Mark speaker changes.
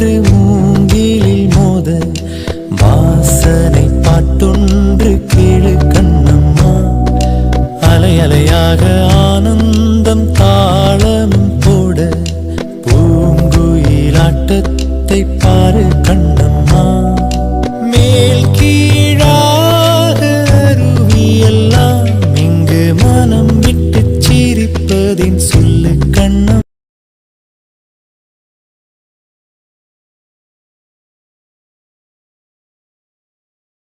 Speaker 1: காற்று மூங்கிலில் மோத வாசனை பாட்டொன்று கேளு கண்ணம்மா. அலை அலையாக ஆனந்தம் தாளமும் போட பூங்குயிலாட்டத்தை பாரு கண்ணம்மா. மேல் கீழாக அருவியெல்லாம் இங்கு மனம் விட்டு சிரிப்பதின்